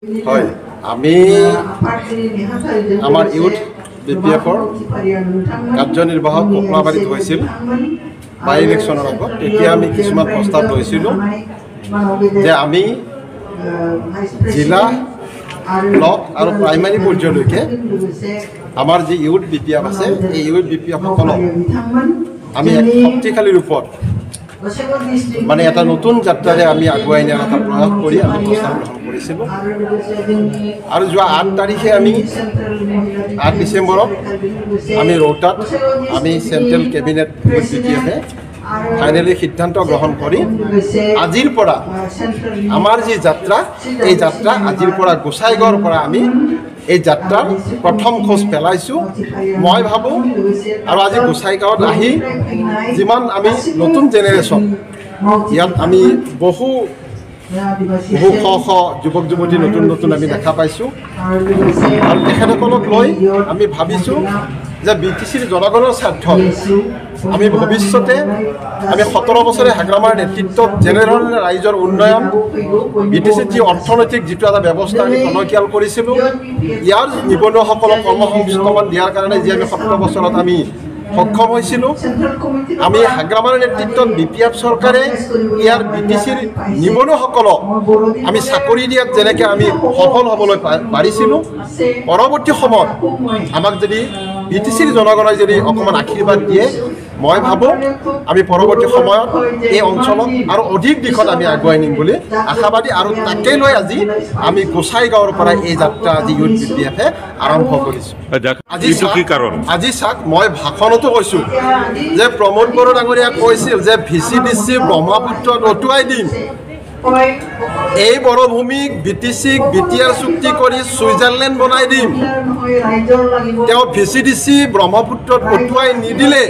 হয় আমি আমাৰ ইউথ বিপিএফৰ কাৰ্যনিৰ্বাহক কোকলাবাৰীত হৈছিল বাই ইলেকশ্যনৰ আগত তেতিয়া আমি কিছুমান প্ৰস্তাৱ লৈছিলোঁ যে আমি জিলা ব্লক আৰু প্ৰাইমাৰী পৰ্যায়লৈকে আমাৰ যি ইউথ বিপিএফ আছে এই ইউথ বিপিএফসকলক আমি এক শক্তিশালী ৰূপত মানে এটা নতুন যাত্ৰাৰে আমি আগুৱাই নিয়াৰ এটা প্ৰয়াস কৰি আমি প্ৰস্তাৱ গ্ৰহণ কৰিছিলোঁ আৰু যোৱা ৮ তাৰিখে আমি ৮ ডিচেম্বৰত আমি ৰৌতাত আমি চেণ্ট্ৰেল কেবিনেট বিপিএফে ফাইনেলি সিদ্ধান্ত গ্ৰহণ কৰি আজিৰ পৰা আমাৰ যি যাত্ৰা এই যাত্ৰা আজিৰ পৰা গোসাইগাঁৱৰ পৰা আমি এই যাত্ৰাৰ প্ৰথম খোজ পেলাইছোঁ মই ভাবোঁ আৰু আজি গোসাইগাঁৱত আহি যিমান আমি নতুন জেনেৰেশ্যন ইয়াত আমি বহু শ শ যুৱক যুৱতী নতুন আমি দেখা পাইছোঁ আৰু তেখেতসকলক লৈ আমি ভাবিছোঁ যে BTCৰ জনগণৰ স্বাৰ্থত আমি ভৱিষ্যতে আমি 17 বছৰে হাগ্ৰামাৰ নেতৃত্বত জেনেৰেল ৰাইজৰ উন্নয়ন BTCৰ যি অৰ্থনৈতিক যিটো এটা ব্যৱস্থা আমি টনকিয়াল কৰিছিলোঁ ইয়াৰ নিবনুৱাসকলক কৰ্মসংস্থাপন দিয়াৰ কাৰণে যি আমি 17 বছৰত আমি সক্ষম হৈছিলোঁ আমি হাগ্ৰামাৰ নেতৃত্বত BPF চৰকাৰে ইয়াৰ BTCৰ নিবনুৱাসকলক আমি চাকৰি দিয়াত যেনেকৈ আমি সফল হ'বলৈ পাৰিছিলোঁ পৰৱৰ্তী সময়ত আমাক যদি BTCৰ জনগণই যদি অকণমান আশীৰ্বাদ দিয়ে মই ভাবোঁ আমি পৰৱৰ্তী সময়ত এই অঞ্চলত আৰু অধিক দিশত আমি আগুৱাই নিম বুলি আশাবাদী আৰু তাকে লৈ আজি আমি গোসাইগাঁৱৰ পৰা এই যাত্ৰা আজি ইউথ BPFে আৰম্ভ কৰিছোঁ আজি চাওক মই ভাষণতো কৈছোঁ যে প্ৰমোদ বড়ো ডাঙৰীয়া কৈছিল যে VCDC ব্ৰহ্মপুত্ৰত অটুৱাই দিম এই বৰভূমিক BTCক BTR চুক্তি কৰি ছুইজাৰলেণ্ড বনাই দিম তেওঁ VCDC ব্ৰহ্মপুত্ৰত অটুৱাই নিদিলে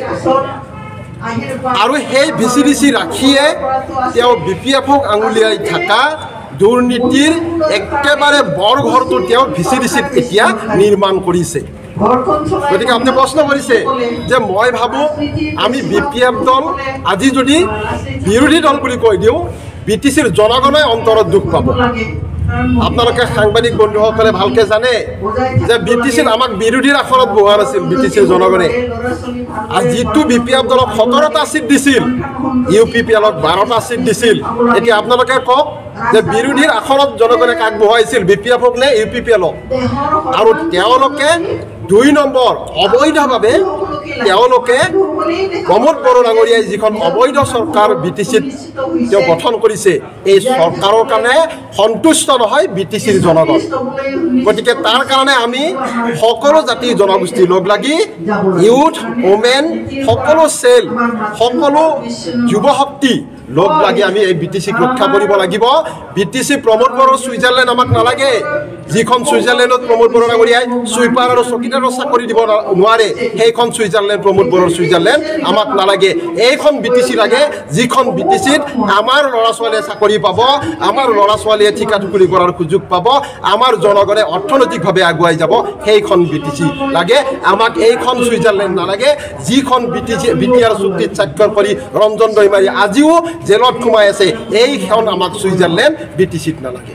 আৰু সেই VCDC ৰাখিয়ে তেওঁ BPFক আঙুলিয়াই থকা দুৰ্নীতিৰ একেবাৰে বৰঘৰটো তেওঁ VCDCত এতিয়া নিৰ্মাণ কৰিছে গতিকে আপুনি প্ৰশ্ন কৰিছে যে মই ভাবোঁ আমি BPF দল আজি যদি বিৰোধী দল বুলি কৈ দিওঁ BTCৰ জনগণই অন্তৰত দুখ পাব আপোনালোকে সাংবাদিক বন্ধুসকলে ভালকৈ জানে যে BTCত আমাক বিৰোধীৰ আসনত বহোৱা নাছিল BTCৰ জনগণে আৰু যিটো BPF দলক 17টা চিট দিছিল UPPLক 12টা চিট দিছিল এতিয়া আপোনালোকে কওক যে বিৰোধীৰ আসনত জনগণে কাক বহাইছিল BPFক নে UPPLক আৰু তেওঁলোকে 2 নম্বৰ অবৈধভাৱে তেওঁলোকে প্ৰমোদ বড়ো ডাঙৰীয়াই যিখন অবৈধ চৰকাৰ BTCত তেওঁ গঠন কৰিছে এই চৰকাৰৰ কাৰণে সন্তুষ্ট নহয় BTCৰ জনগণ গতিকে তাৰ কাৰণে আমি সকলো জাতি জনগোষ্ঠী লগ লাগি ইউথ ওমেন সকলো চেল সকলো যুৱ শক্তি লগ লাগি আমি এই BTCক ৰক্ষা কৰিব লাগিব BTC প্ৰমোদ বড়ো ছুইজাৰলেণ্ড আমাক নালাগে যিখন ছুইজাৰলেণ্ডত প্ৰমোদ বড়ো ডাঙৰীয়াই ছুইপাৰ আৰু চকীদাৰৰ চাকৰি দিব নোৱাৰে সেইখন ছুইজাৰলেণ্ড প্ৰমোদ বড়োৰ ছুইজাৰলেণ্ড আমাক নালাগে এইখন BTC লাগে যিখন BTCত আমাৰ ল'ৰা ছোৱালীয়ে চাকৰি পাব আমাৰ ল'ৰা ছোৱালীয়ে ঠিকা টুকুৰি কৰাৰ সুযোগ পাব আমাৰ জনগণে অৰ্থনৈতিকভাৱে আগুৱাই যাব সেইখন BTC লাগে আমাক এইখন ছুইজাৰলেণ্ড নালাগে যিখন BTR চুক্তিত স্বাক্ষৰ কৰি ৰঞ্জন দৈমাৰী আজিও জেলত সোমাই আছে এইখন আমাক ছুইজাৰলেণ্ড BTCত নালাগে